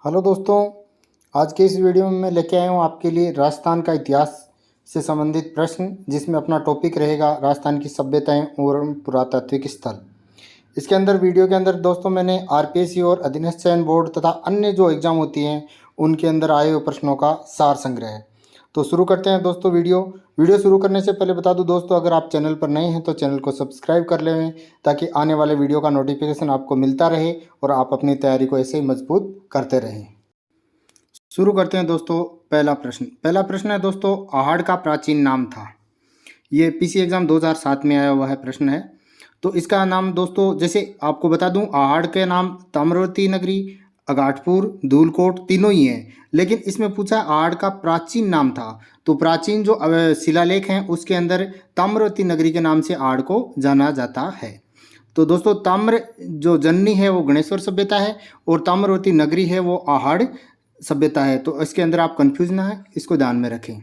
Hello दोस्तों, आज के इस वीडियो में मैं लेके आया हूँ आपके लिए राजस्थान का इतिहास से संबंधित प्रश्न, जिसमें अपना टॉपिक रहेगा राजस्थान की सभ्यताएं और पुरातात्विक स्थल। इसके अंदर वीडियो के अंदर दोस्तों मैंने आरपीएससी और अधीनस्थ चयन बोर्ड तथा अन्य जो एग्ज़ाम होती हैं उनके अंदर आए हुए प्रश्नों का सार संग्रह है। तो शुरू करते हैं दोस्तों वीडियो शुरू करने से पहले बता दूं दोस्तों, अगर आप चैनल पर नए हैं तो चैनल को सब्सक्राइब कर लें ताकि आने वाले वीडियो का नोटिफिकेशन आपको मिलता रहे और आप अपनी तैयारी को ऐसे ही मजबूत करते रहें। शुरू करते हैं दोस्तों। पहला प्रश्न है दोस्तों, आहड़ का प्राचीन नाम था। ये पीसी एग्जाम 2007 में आया हुआ है प्रश्न है। तो इसका नाम दोस्तों, जैसे आपको बता दूं, आहड़ के नाम ताम्रवती नगरी, अगाटपुर, धूलकोट तीनों ही हैं, लेकिन इसमें पूछा आहड़ का प्राचीन नाम था। तो प्राचीन जो शिलालेख हैं उसके अंदर ताम्रवती नगरी के नाम से आहड़ को जाना जाता है। तो दोस्तों, ताम्र जो जननी है वो गणेश्वर सभ्यता है और ताम्रवती नगरी है वो आहड़ सभ्यता है। तो इसके अंदर आप कंफ्यूज ना है, इसको ध्यान में रखें।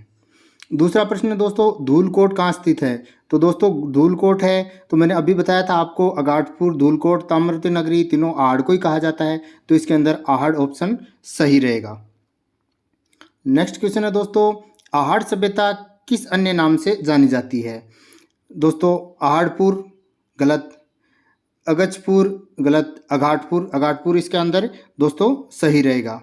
दूसरा प्रश्न है दोस्तों, धूलकोट कहाँ स्थित है। तो दोस्तों, धूलकोट है तो मैंने अभी बताया था आपको, अगाटपुर, धूलकोट, ताम्रवती नगरी तीनों आहड़ को ही कहा जाता है। तो इसके अंदर आहड़ ऑप्शन सही रहेगा। नेक्स्ट क्वेश्चन है दोस्तों, आहड़ सभ्यता किस अन्य नाम से जानी जाती है। दोस्तों, आहड़पुर गलत, अगचपुर गलत, अगाटपुर इसके अंदर दोस्तों सही रहेगा।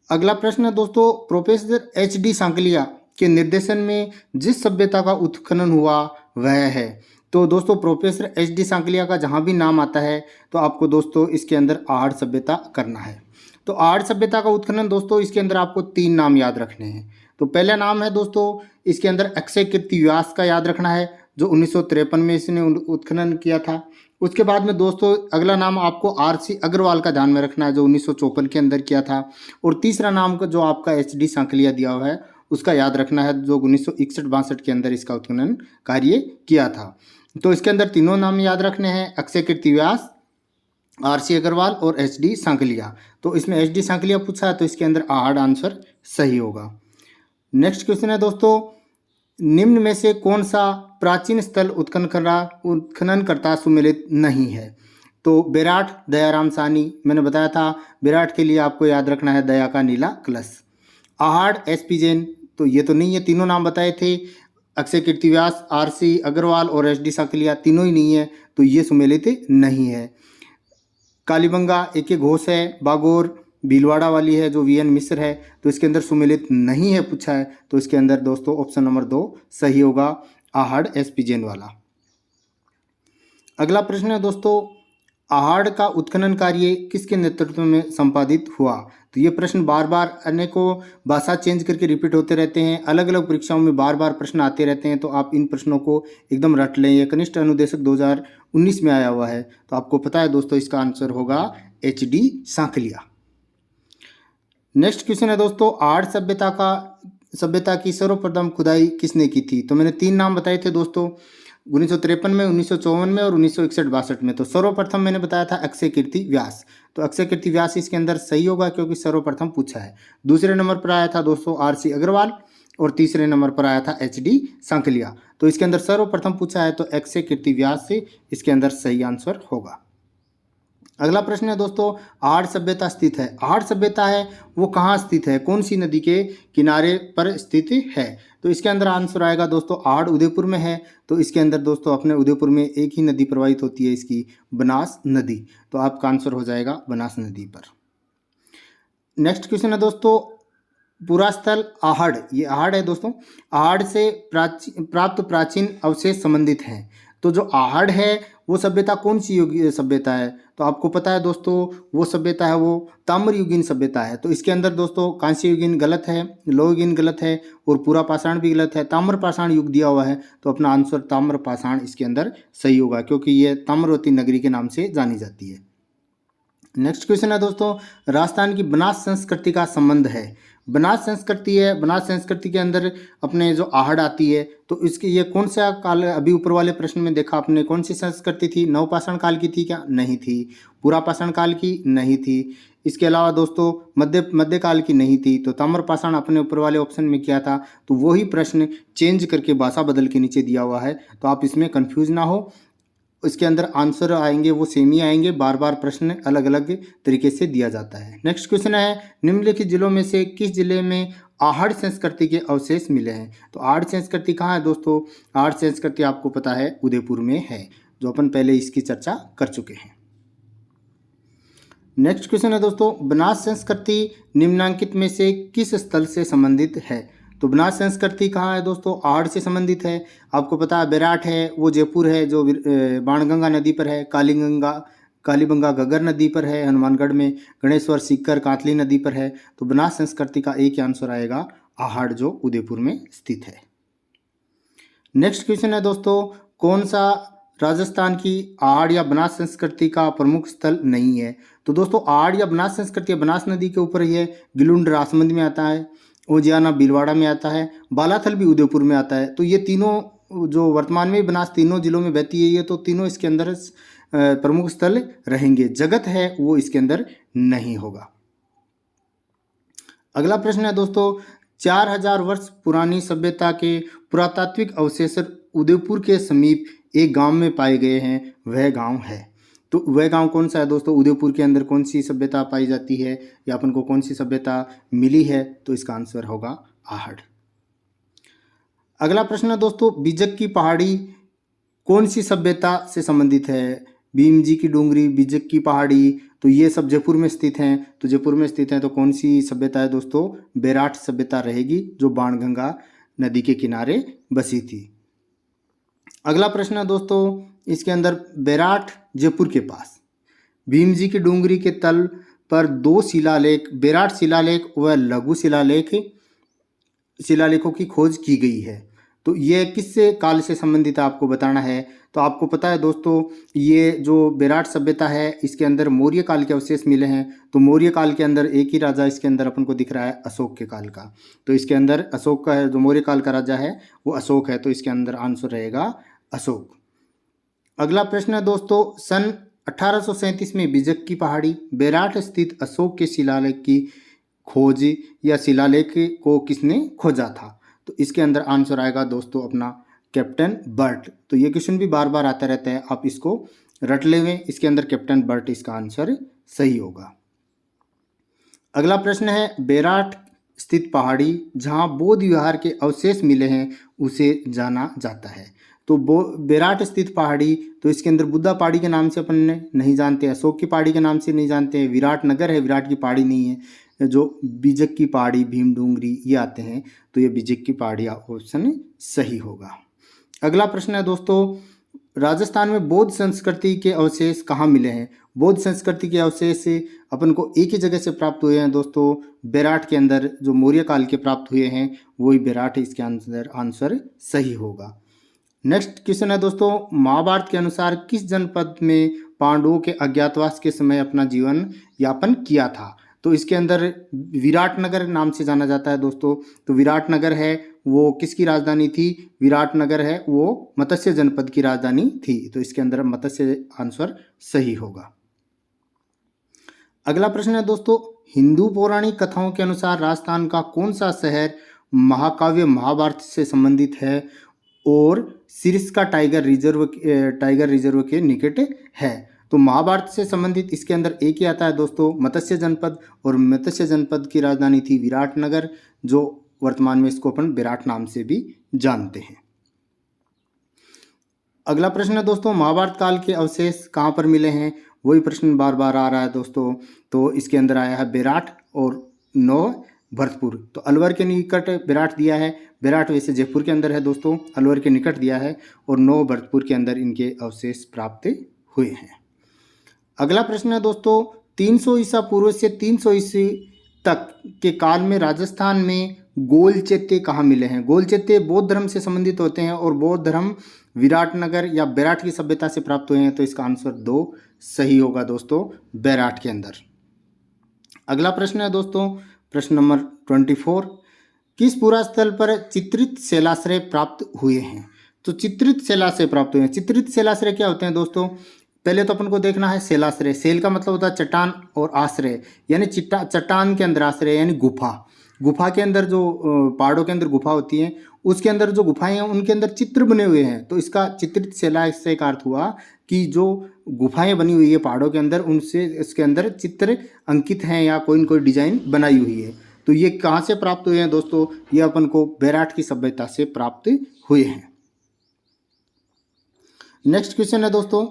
अगला प्रश्न है दोस्तों, प्रोफेसर एच.डी. सांकलिया के निर्देशन में जिस सभ्यता का उत्खनन हुआ वह है। तो दोस्तों, प्रोफेसर एच.डी. सांकलिया का जहाँ भी नाम आता है तो आपको दोस्तों इसके अंदर आहड़ सभ्यता करना है। तो आहड़ सभ्यता का उत्खनन दोस्तों, इसके अंदर आपको 3 नाम याद रखने हैं। तो पहला नाम है दोस्तों, इसके अंदर अक्षय कीर्ति व्यास का याद रखना है, जो 1953 में इसने उत्खनन किया था। उसके बाद में दोस्तों अगला नाम आपको आर.सी. अग्रवाल का ध्यान में रखना है, जो 1954 के अंदर किया था। और तीसरा नाम का जो आपका एच.डी. सांकलिया दिया हुआ है उसका याद रखना है, जो 1961-62 के अंदर इसका उत्खनन कार्य किया था। तो इसके अंदर तीनों नाम याद रखने हैं, अक्षय कीर्ति व्यास, आर.सी. अग्रवाल और एच.डी. सांकलिया। तो इसमें एच.डी. सांकलिया पूछा है तो इसके अंदर आहड़ आंसर सही होगा। नेक्स्ट क्वेश्चन है दोस्तों, निम्न में से कौन सा प्राचीन स्थल उत्खननकर्ता सुमेलित नहीं है। तो बेराट, दयाराम साहनी, मैंने बताया था बेराट के लिए आपको याद रखना है दया का नीला कलश। आहड़ एस.पी. जैन, तो ये तो नहीं है, तीनों नाम बताए थे, अक्षय कीर्ति व्यास, आर.सी. अग्रवाल और एच.डी. सांकलिया तीनों ही नहीं है, तो ये सुमेलित नहीं है। कालीबंगा एक घोष है, बागोर भीलवाड़ा वाली है जो वी.एन. मिश्र है, तो इसके अंदर सुमेलित नहीं है पूछा है। तो इसके अंदर दोस्तों ऑप्शन नंबर 2 सही होगा, आहड़ एस.पी. जैन वाला। अगला प्रश्न है दोस्तों, आहड़ का उत्खनन कार्य किसके नेतृत्व में संपादित हुआ। तो ये प्रश्न बार बार अनेकों भाषा चेंज करके रिपीट होते रहते हैं, अलग अलग परीक्षाओं में बार बार प्रश्न आते रहते हैं, तो आप इन प्रश्नों को एकदम रट लें। ये कनिष्ठ अनुदेशक 2019 में आया हुआ है, तो आपको पता है दोस्तों इसका आंसर होगा एच.डी. सांकलिया। नेक्स्ट क्वेश्चन है दोस्तों, आहड़ सभ्यता की सर्वप्रथम खुदाई किसने की थी। तो मैंने 3 नाम बताए थे दोस्तों, 1953 में, 1954 में और 1961-62 में। तो सर्वप्रथम मैंने बताया था अक्षय कीर्ति व्यास, तो अक्षय कीर्ति व्यास इसके अंदर सही होगा क्योंकि सर्वप्रथम पूछा है। दूसरे नंबर पर आया था दोस्तों आर.सी. अग्रवाल और तीसरे नंबर पर आया था एच.डी. सांकलिया। तो इसके अंदर सर्वप्रथम पूछा है तो अक्षय कीर्ति व्यास से इसके अंदर सही आंसर होगा। अगला प्रश्न है दोस्तों, आहड़ सभ्यता स्थित है। आहड़ सभ्यता है वो कहाँ स्थित है, कौन सी नदी के किनारे पर स्थित है। तो इसके अंदर आंसर आएगा दोस्तों, आहड़ उदयपुर में है। तो इसके अंदर दोस्तों अपने उदयपुर में एक ही नदी प्रवाहित होती है, इसकी बनास नदी। तो आपका आंसर हो जाएगा बनास नदी पर। नेक्स्ट क्वेश्चन है दोस्तों, पुरास्थल आहड़, ये आहड़ है दोस्तों, आहड़ से प्राप्त प्राचीन अवशेष संबंधित हैं। तो जो आहड़ है वो सभ्यता कौन सी युगीन सभ्यता है। तो आपको पता है दोस्तों वो सभ्यता है वो ताम्र युगीन सभ्यता है। तो इसके अंदर दोस्तों कांस्य युगीन गलत है, लोह युगीन गलत है और पूरा पाषाण भी गलत है, ताम्र पाषाण युग दिया हुआ है। तो अपना आंसर ताम्र पाषाण इसके अंदर सही होगा क्योंकि ये ताम्रवती नगरी के नाम से जानी जाती है। नेक्स्ट क्वेश्चन है दोस्तों, राजस्थान की बनास संस्कृति का संबंध है। बनास संस्कृति है, बनास संस्कृति के अंदर अपने जो आहड़ आती है, तो इसकी ये कौन सा काल, अभी ऊपर वाले प्रश्न में देखा आपने, कौन सी संस्कृति थी, नवपाषाण काल की थी क्या, नहीं थी। पुरापाषाण काल की नहीं थी। इसके अलावा दोस्तों मध्यकाल की नहीं थी। तो ताम्रपाषाण अपने ऊपर वाले ऑप्शन में किया था, तो वही प्रश्न चेंज करके भाषा बदल के नीचे दिया हुआ है, तो आप इसमें कन्फ्यूज ना हो। इसके अंदर आंसर आएंगे वो सेम ही आएंगे, बार बार प्रश्न अलग अलग तरीके से दिया जाता है। नेक्स्ट क्वेश्चन है, निम्नलिखित जिलों में से किस जिले में आहड़ संस्कृति के अवशेष मिले हैं? तो आहड़ संस्कृति कहाँ है दोस्तों? आहड़ संस्कृति आपको पता है उदयपुर में है, जो अपन पहले इसकी चर्चा कर चुके हैं। नेक्स्ट क्वेश्चन है दोस्तों, बनास संस्कृति निम्नांकित में से किस स्थल से संबंधित है? तो बनास संस्कृति कहाँ है दोस्तों? आहड़ से संबंधित है। आपको पता है बेराट है वो जयपुर है, जो बाणगंगा नदी पर है, कालीबंगा घग्गर नदी पर है हनुमानगढ़ में, गणेश्वर सीकर कांतली नदी पर है। तो बनास संस्कृति का एक ही आंसर आएगा आहड़, जो उदयपुर में स्थित है। नेक्स्ट क्वेश्चन है दोस्तों, कौन सा राजस्थान की आहड़ या बनास संस्कृति का प्रमुख स्थल नहीं है? तो दोस्तों आहड़ या बनास संस्कृति बनास नदी के ऊपर ही है। गिलुंड राजसमंद में आता है, ओजियाना भीलवाड़ा में आता है, बालाथल भी उदयपुर में आता है। तो ये तीनों जो वर्तमान में बनास तीनों जिलों में बहती है, ये तो तीनों इसके अंदर प्रमुख स्थल रहेंगे। जगत है वो इसके अंदर नहीं होगा। अगला प्रश्न है दोस्तों, 4000 वर्ष पुरानी सभ्यता के पुरातात्विक अवशेष उदयपुर के समीप एक गांव में पाए गए हैं, वह गांव है। तो वह गांव कौन सा है दोस्तों? उदयपुर के अंदर कौन सी सभ्यता पाई जाती है या अपन को कौन सी सभ्यता मिली है? तो इसका आंसर होगा आहड़। अगला प्रश्न है दोस्तों, बीजक की पहाड़ी कौन सी सभ्यता से संबंधित है? भीम जी की डूंगरी, बीजक की पहाड़ी, तो ये सब जयपुर में स्थित हैं। तो जयपुर में स्थित हैं तो कौन सी सभ्यता है दोस्तों? बेराट सभ्यता रहेगी, जो बाणगंगा नदी के किनारे बसी थी। अगला प्रश्न है दोस्तों, इसके अंदर बेराट जयपुर के पास भीम जी की डूंगरी के तल पर 2 शिलालेख, बेराट शिलालेख व लघु शिलालेखों की खोज की गई है। तो ये किससे काल से संबंधित आपको बताना है। तो आपको पता है दोस्तों, ये जो बेराट सभ्यता है इसके अंदर मौर्य काल के अवशेष मिले हैं। तो मौर्य काल के अंदर एक ही राजा इसके अंदर अपन को दिख रहा है, अशोक के काल का। तो इसके अंदर अशोक का है, जो मौर्य काल का राजा है वो अशोक है। तो इसके अंदर आंसर रहेगा अशोक। अगला प्रश्न है दोस्तों, सन 1837 में बीजक की पहाड़ी बेराट स्थित अशोक के शिलालेख की खोज या शिलालेख को किसने खोजा था? तो इसके अंदर आंसर आएगा दोस्तों अपना कैप्टन बर्ट। तो ये क्वेश्चन भी बार बार आता रहता है, आप इसको रट ले हुए। इसके अंदर कैप्टन बर्ट इसका आंसर सही होगा। अगला प्रश्न है, बेराट स्थित पहाड़ी जहां बौद्ध विहार के अवशेष मिले हैं उसे जाना जाता है। तो बेराट स्थित पहाड़ी, तो इसके अंदर बुद्धा पहाड़ी के नाम से अपन नहीं जानते, अशोक की पहाड़ी के नाम से नहीं जानते हैं, विराट नगर है, विराट की पहाड़ी नहीं है। जो बीजक की पहाड़ी, भीम डूंगरी ये आते हैं, तो ये बीजक की पहाड़ी ऑप्शन सही होगा। अगला प्रश्न है दोस्तों, राजस्थान में बौद्ध संस्कृति के अवशेष कहाँ मिले हैं? बौद्ध संस्कृति के अवशेष अपन को एक ही जगह से प्राप्त हुए हैं दोस्तों, बेराट के अंदर, जो मौर्य काल के प्राप्त हुए हैं वही बेराट है। इसके अंदर आंसर सही होगा। नेक्स्ट क्वेश्चन है दोस्तों, महाभारत के अनुसार किस जनपद में पांडवों के अज्ञातवास के समय अपना जीवन यापन किया था? तो इसके अंदर विराटनगर नाम से जाना जाता है दोस्तों। तो विराटनगर है वो किसकी राजधानी थी? विराटनगर है वो मत्स्य जनपद की राजधानी थी। तो इसके अंदर मत्स्य आंसर सही होगा। अगला प्रश्न है दोस्तों, हिंदू पौराणिक कथाओं के अनुसार राजस्थान का कौन सा शहर महाकाव्य महाभारत से संबंधित है और सिरस्का टाइगर रिजर्व के निकट है? तो महाभारत से संबंधित इसके अंदर एक ही आता है दोस्तों, मत्स्य जनपद, और मत्स्य जनपद की राजधानी थी विराटनगर, जो वर्तमान में इसको अपन विराट नाम से भी जानते हैं। अगला प्रश्न है दोस्तों, महाभारत काल के अवशेष कहाँ पर मिले हैं? वही प्रश्न बार बार आ रहा है दोस्तों। तो इसके अंदर आया है बेराट और भरतपुर। तो अलवर के निकट बेराट दिया है, बेराट वैसे जयपुर के अंदर है दोस्तों, अलवर के निकट दिया है, और भरतपुर के अंदर इनके अवशेष प्राप्त हुए हैं। अगला प्रश्न है दोस्तों, 300 ईसा पूर्व से 300 ईस्वी तक के काल में राजस्थान में गोलचेते कहाँ मिले हैं? गोलचेते बौद्ध धर्म से संबंधित होते हैं और बौद्ध धर्म विराटनगर या बेराट की सभ्यता से प्राप्त हुए हैं। तो इसका आंसर 2 सही होगा दोस्तों, बेराट के अंदर। अगला प्रश्न है दोस्तों, प्रश्न नंबर 24, किस पुरास्थल पर चित्रित शैलाश्रय प्राप्त हुए हैं? तो चित्रित शैलाश्रय प्राप्त हुए हैं। चित्रित शैलाश्रय क्या होते हैं दोस्तों? पहले तो अपन को देखना है शैलाश्रय। शैल का मतलब होता है चट्टान, और आश्रय यानी चट्टान के अंदर आश्रय यानी गुफा। गुफा के अंदर जो पहाड़ों के अंदर गुफा होती है उसके अंदर जो गुफाएं हैं उनके अंदर चित्र बने हुए हैं। तो इसका चित्रित शिला इससे एक अर्थ हुआ कि जो गुफाएं बनी हुई है पहाड़ों के अंदर उनसे इसके अंदर चित्र अंकित हैं या कोई न कोई डिजाइन बनाई हुई है। तो ये कहाँ से प्राप्त हुए हैं दोस्तों? ये अपन को बैराठ की सभ्यता से प्राप्त हुए हैं। नेक्स्ट क्वेश्चन है दोस्तों,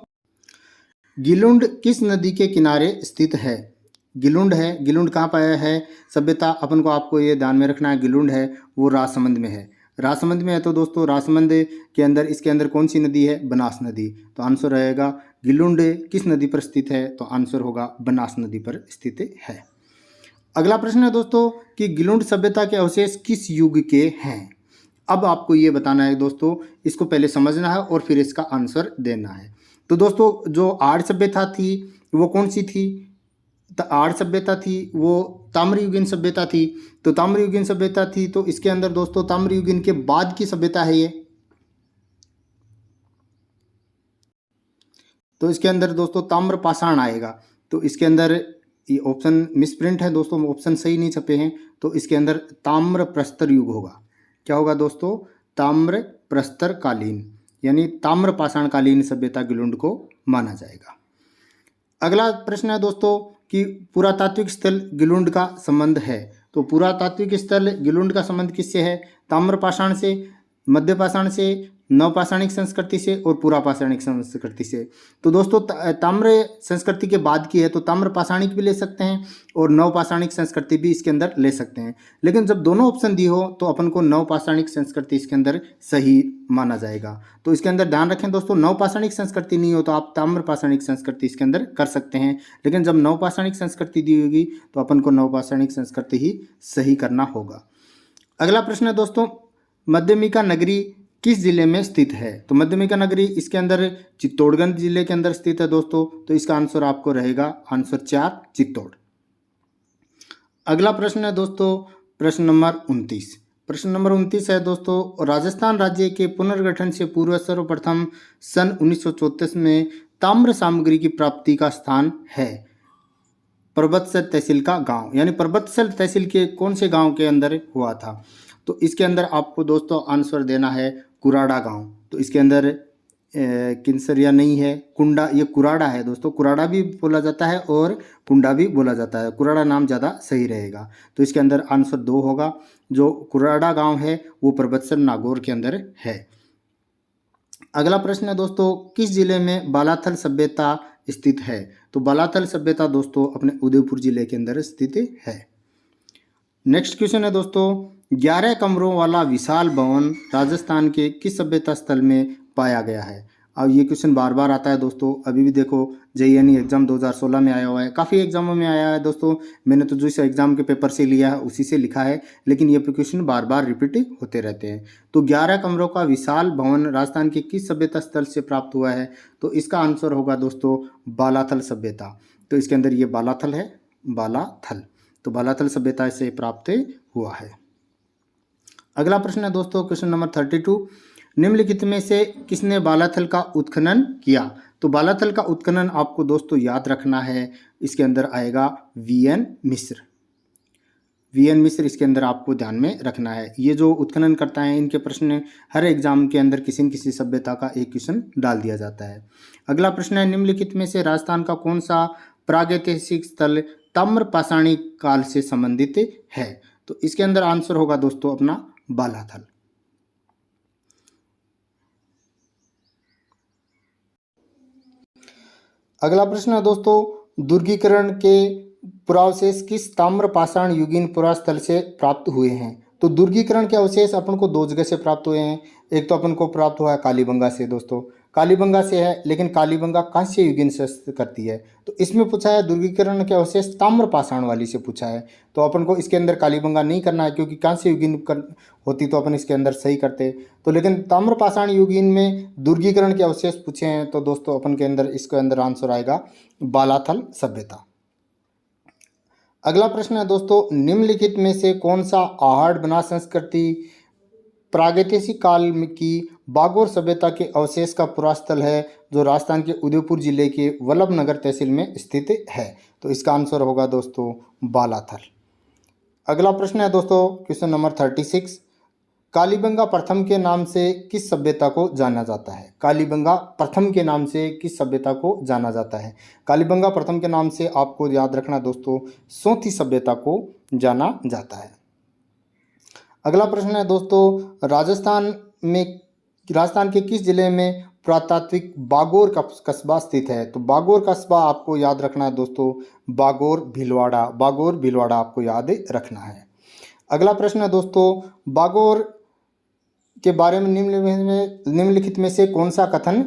गिलुंड किस नदी के किनारे स्थित है? गिलुंड है, गिलुंड कहाँ पाया है सभ्यता? अपन को आपको ये ध्यान में रखना है, गिलुंड है वो राजसमंद में है। राजसमंद में है तो दोस्तों राजसमंद के अंदर इसके अंदर कौन सी नदी है? बनास नदी। तो आंसर रहेगा गिलुंड किस नदी पर स्थित है? तो आंसर होगा बनास नदी पर स्थित है। अगला प्रश्न है दोस्तों कि गिलुंड सभ्यता के अवशेष किस युग के हैं? अब आपको ये बताना है दोस्तों, इसको पहले समझना है और फिर इसका आंसर देना है। तो दोस्तों जो आर्य सभ्यता थी वो कौन सी थी? आर्य सभ्यता थी वो ताम्रयुगीन सभ्यता थी। तो ताम्रयुगीन सभ्यता थी तो इसके अंदर दोस्तों ताम्रयुगीन के बाद की सभ्यता है ये। तो इसके अंदर दोस्तों ताम्र पाषाण आएगा। तो इसके अंदर ये ऑप्शन मिसप्रिंट है दोस्तों, ऑप्शन सही नहीं छपे हैं। तो इसके अंदर ताम्र प्रस्तर युग होगा। क्या होगा दोस्तों? ताम्र प्रस्तर कालीन, यानी ताम्र पाषाण कालीन सभ्यता गिलुंड को माना जाएगा। अगला प्रश्न है दोस्तों कि पुरातात्विक स्थल गिलुंड का संबंध है। तो पुरातात्विक स्थल गिलुंड का संबंध किससे है? ताम्र पाषाण से, मध्य पाषाण से, नवपाषाणिक संस्कृति से और पुरापाषाणिक संस्कृति से। तो दोस्तों ताम्र संस्कृति के बाद की है तो ताम्र पाषाणिक भी ले सकते हैं और नवपाषाणिक संस्कृति भी इसके अंदर ले सकते हैं। लेकिन जब दोनों ऑप्शन दी हो तो अपन को नवपाषाणिक संस्कृति इसके अंदर सही माना जाएगा। तो इसके अंदर ध्यान रखें दोस्तों, नवपाषाणिक संस्कृति नहीं हो तो आप ताम्र पाषाणिक संस्कृति इसके अंदर कर सकते हैं। लेकिन जब नवपाषाणिक संस्कृति दी होगी तो अपन को नवपाषाणिक संस्कृति ही सही करना होगा। अगला प्रश्न है दोस्तों, मध्यमिका नगरी किस जिले में स्थित है? तो मध्यमिका नगरी इसके अंदर चित्तौड़गढ़ जिले के अंदर स्थित है दोस्तों। तो इसका आंसर आपको रहेगा आंसर 4 चित्तौड़। अगला प्रश्न है दोस्तों प्रश्न नंबर 29। प्रश्न नंबर 29 है दोस्तों, राजस्थान राज्य के पुनर्गठन से पूर्व सर्वप्रथम सन 1934 में ताम्र सामग्री की प्राप्ति का स्थान है परबतसर तहसील का गांव, यानी परबतसर तहसील के कौन से गांव के अंदर हुआ था? तो इसके अंदर आपको दोस्तों आंसर देना है कुराड़ा गांव। तो इसके अंदर किंसरिया नहीं है, कुंडा, ये कुराड़ा है दोस्तों। कुराड़ा भी बोला जाता है और कुंडा भी बोला जाता है, कुराड़ा नाम ज़्यादा सही रहेगा। तो इसके अंदर आंसर 2 होगा। जो कुराड़ा गांव है वो परबतसर नागौर के अंदर है। अगला प्रश्न है दोस्तों, किस जिले में बालाथल सभ्यता स्थित है? तो बालाथल सभ्यता दोस्तों अपने उदयपुर जिले के अंदर स्थित है। नेक्स्ट क्वेश्चन है दोस्तों, 11 कमरों वाला विशाल भवन राजस्थान के किस सभ्यता स्थल में पाया गया है? अब ये क्वेश्चन बार बार आता है दोस्तों। अभी भी देखो JEE एग्जाम 2016 में आया हुआ है, काफ़ी एग्जामों में आया है दोस्तों। मैंने तो जो इस एग्जाम के पेपर से लिया है उसी से लिखा है, लेकिन ये क्वेश्चन बार बार रिपीट होते रहते हैं। तो 11 कमरों का विशाल भवन राजस्थान के किस सभ्यता स्थल से प्राप्त हुआ है? तो इसका आंसर होगा दोस्तों बालाथल सभ्यता। तो इसके अंदर ये बालाथल है, बालाथल। तो बालाथल सभ्यता से प्राप्त हुआ है। अगला प्रश्न है दोस्तों क्वेश्चन नंबर 32, निम्नलिखित में से किसने बालाथल का उत्खनन किया? तो बालाथल का उत्खनन आपको दोस्तों याद रखना है, इसके अंदर आएगा VN मिश्र। VN मिश्र इसके अंदर आपको ध्यान में रखना है। ये जो उत्खनन करता है इनके प्रश्न हर एग्जाम के अंदर किसी न किसी सभ्यता का एक क्वेश्चन डाल दिया जाता है। अगला प्रश्न है, निम्नलिखित में से राजस्थान का कौन सा प्रागैतिहासिक स्थल ताम्र पाषाणिक काल से संबंधित है? तो इसके अंदर आंसर होगा दोस्तों अपना बालाथल। अगला प्रश्न है दोस्तों, दुर्गीकरण के पुरावशेष किस ताम्र पाषाण युगीन पुरास्थल से प्राप्त हुए हैं? तो दुर्गीकरण के अवशेष अपन को 2 जगह से प्राप्त हुए हैं। एक तो अपन को प्राप्त हुआ है कालीबंगा से दोस्तों, कालीबंगा से है, लेकिन कालीबंगा कांस्य युगीन से करती है। तो इसमें पूछा है दुर्गीकरण के अवशेष ताम्र पाषाण वाली से पूछा है। तो अपन को इसके अंदर कालीबंगा नहीं करना है, क्योंकि कांस्य युगीन होती तो अपन इसके अंदर सही करते। तो लेकिन ताम्र पाषाण युगीन में दुर्गीकरण के अवशेष पूछे हैं तो दोस्तों अपन के अंदर इसके अंदर आंसर आएगा बालाथल सभ्यता। अगला प्रश्न है दोस्तों, निम्नलिखित में से कौन सा आहड़ बना संस्कृति प्रागैतिहासिक काल की बागौर सभ्यता के अवशेष का पुरास्थल है, जो राजस्थान के उदयपुर जिले के वल्लभनगर तहसील में स्थित है? तो इसका आंसर होगा दोस्तों बालाथल। अगला प्रश्न है दोस्तों क्वेश्चन नंबर 36, कालीबंगा प्रथम के नाम से किस सभ्यता को जाना जाता है? कालीबंगा प्रथम के नाम से किस सभ्यता को जाना जाता है? कालीबंगा प्रथम के नाम से आपको याद रखना दोस्तों सोथी सभ्यता को जाना जाता है। अगला प्रश्न है दोस्तों, राजस्थान के किस जिले में पुरातात्विक बागोर का कस्बा स्थित है? तो बागोर कस्बा आपको याद रखना है दोस्तों, बागोर भीलवाड़ा आपको याद रखना है। अगला प्रश्न है दोस्तों, बागोर के बारे में निम्नलिखित में से कौन सा कथन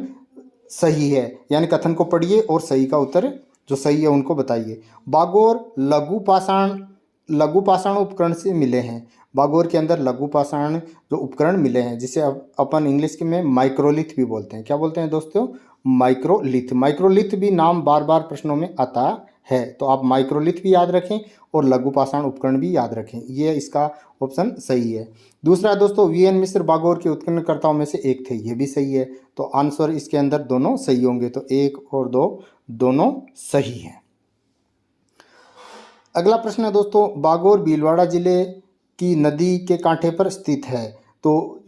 सही है? यानी कथन को पढ़िए और सही का उत्तर जो सही है उनको बताइए। बागोर लघु पाषाण उपकरण से मिले हैं। बागोर के अंदर लघु पाषाण जो उपकरण मिले हैं, जिसे अपन इंग्लिश में माइक्रोलिथ भी बोलते हैं। क्या बोलते हैं दोस्तों? माइक्रोलिथ भी नाम बार बार प्रश्नों में आता है, तो आप माइक्रोलिथ भी याद रखें और लघु पाषाण उपकरण भी याद रखें। ये इसका ऑप्शन सही है। दूसरा दोस्तों, वीएन मिश्र बागोर के उत्खननकर्ताओं में से एक थे। ये भी सही है, तो आंसर इसके अंदर दोनों सही होंगे, तो 1 और 2 दोनों सही हैं। अगला प्रश्न है दोस्तों, बागोर भीलवाड़ा जिले की नदी के कांठे पर स्थित है। तो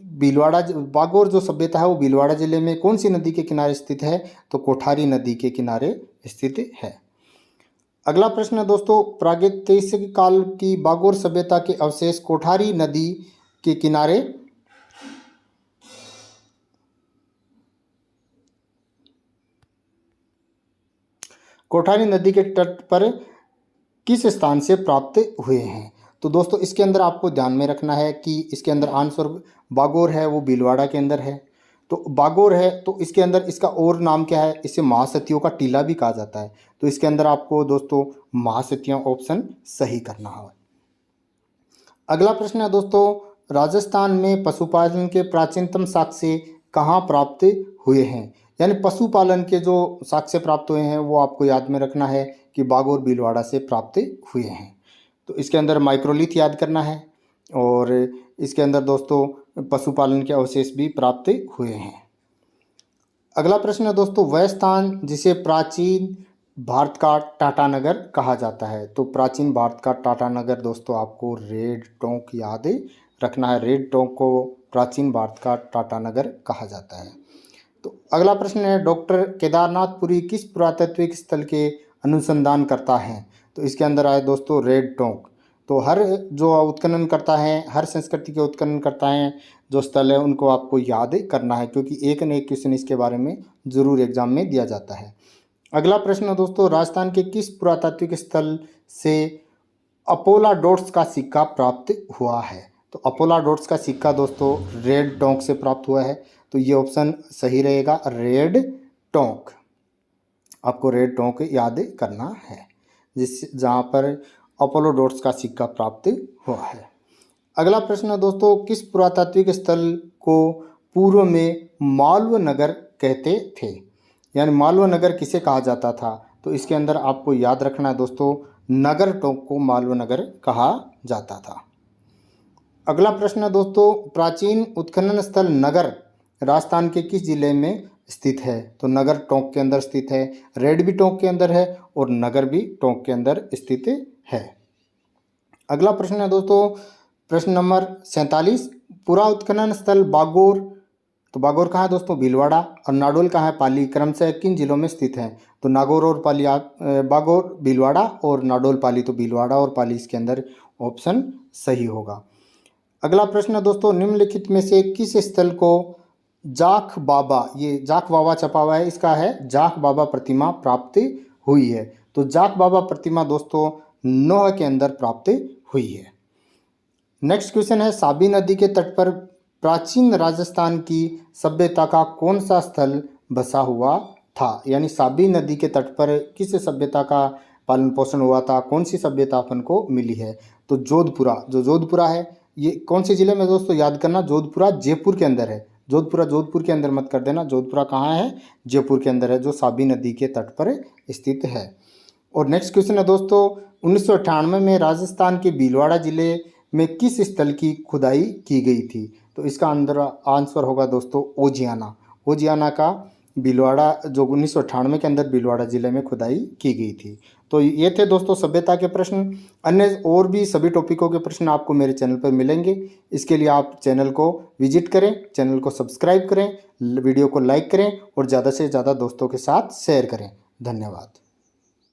बागोर जो सभ्यता है वो भीलवाड़ा जिले में कौन सी नदी के किनारे स्थित है? तो कोठारी नदी के किनारे स्थित है। अगला प्रश्न है दोस्तों, प्रागैतिहासिक काल की बागोर सभ्यता के अवशेष कोठारी नदी के किनारे कोठारी नदी के तट पर किस स्थान से प्राप्त हुए हैं? तो दोस्तों इसके अंदर आपको ध्यान में रखना है कि इसके अंदर आंसर बागोर है वो भीलवाड़ा के अंदर है। तो बागोर है तो इसके अंदर इसका और नाम क्या है? इसे महासतियों का टीला भी कहा जाता है। तो इसके अंदर आपको दोस्तों महासतियां ऑप्शन सही करना है। अगला प्रश्न है दोस्तों, राजस्थान में पशुपालन के प्राचीनतम साक्ष्य कहाँ प्राप्त हुए हैं? यानी पशुपालन के जो साक्ष्य प्राप्त हुए हैं वो आपको याद में रखना है कि बागोर भीलवाड़ा से प्राप्त हुए हैं। तो इसके अंदर माइक्रोलिथ याद करना है और इसके अंदर दोस्तों पशुपालन के अवशेष भी प्राप्त हुए हैं। अगला प्रश्न है दोस्तों, वह स्थान जिसे प्राचीन भारत का टाटानगर कहा जाता है। तो प्राचीन भारत का टाटानगर दोस्तों आपको रेड टोंक याद रखना है। रेड टोंक को प्राचीन भारत का टाटानगर कहा जाता है। तो अगला प्रश्न है, डॉक्टर केदारनाथपुरी किस पुरातात्विक स्थल के अनुसंधान करता है? तो इसके अंदर आए दोस्तों रेड टोंक। तो हर जो उत्खनन करता है, हर संस्कृति के उत्खनन करता है जो स्थल है उनको आपको याद करना है, क्योंकि एक न एक क्वेश्चन इसके बारे में जरूर एग्जाम में दिया जाता है। अगला प्रश्न है दोस्तों, राजस्थान के किस पुरातात्विक स्थल से अपोलाडोट्स का सिक्का प्राप्त हुआ है? तो अपोलाडोट्स का सिक्का दोस्तों रेड टोंक से प्राप्त हुआ है। तो ये ऑप्शन सही रहेगा, रेड टोंक। आपको रेड टोंक याद करना है जहाँ पर अपोलोडोट्स का सिक्का प्राप्त हुआ है। अगला प्रश्न है दोस्तों, किस पुरातात्विक स्थल को पूर्व में मालव नगर कहते थे? यानी मालव नगर किसे कहा जाता था? तो इसके अंदर आपको याद रखना है दोस्तों, नगर टोंक को मालव नगर कहा जाता था। अगला प्रश्न है दोस्तों, प्राचीन उत्खनन स्थल नगर राजस्थान के किस जिले में स्थित है? तो नगर टोंक के अंदर स्थित है, रेड भी टोंक के अंदर है और नगर भी टोंक के अंदर स्थित है। अगला प्रश्न है दोस्तों, प्रश्न नंबर 47, पुरा उत्खनन स्थल बागोर, तो बागोर कहाँ है दोस्तों? भीलवाड़ा। और नाडोल कहाँ है? पाली। क्रमशः किन जिलों में स्थित है? तो नागौर और पाली, बागोर भीलवाड़ा और नाडोल पाली। तो भीलवाड़ा और पाली इसके अंदर ऑप्शन सही होगा। अगला प्रश्न है दोस्तों, निम्नलिखित में से किस स्थल को जाख बाबा, ये जाख बाबा छपा हुआ है, इसका है जाख बाबा प्रतिमा प्राप्त हुई है? तो जाख बाबा प्रतिमा दोस्तों नोह के अंदर प्राप्त हुई है। नेक्स्ट क्वेश्चन है, साबी नदी के तट पर प्राचीन राजस्थान की सभ्यता का कौन सा स्थल बसा हुआ था? यानी साबी नदी के तट पर किस सभ्यता का पालन पोषण हुआ था? कौन सी सभ्यता अपन को मिली है? तो जोधपुरा। जो जोधपुरा है ये कौन से जिले में दोस्तों? याद करना, जोधपुरा जयपुर के अंदर है। जोधपुर के अंदर मत कर देना। जोधपुरा कहाँ है? जयपुर के अंदर है, जो साबी नदी के तट पर स्थित है। और नेक्स्ट क्वेश्चन है दोस्तों, 1998 में राजस्थान के भीलवाड़ा जिले में किस स्थल की खुदाई की गई थी? तो इसका अंदर आंसर होगा दोस्तों ओजियाना। ओजियाना का भीलवाड़ा जो 1998 के अंदर भीलवाड़ा जिले में खुदाई की गई थी। तो ये थे दोस्तों सभ्यता के प्रश्न। अन्य और भी सभी टॉपिकों के प्रश्न आपको मेरे चैनल पर मिलेंगे। इसके लिए आप चैनल को विजिट करें, चैनल को सब्सक्राइब करें, वीडियो को लाइक करें और ज़्यादा से ज़्यादा दोस्तों के साथ शेयर करें। धन्यवाद।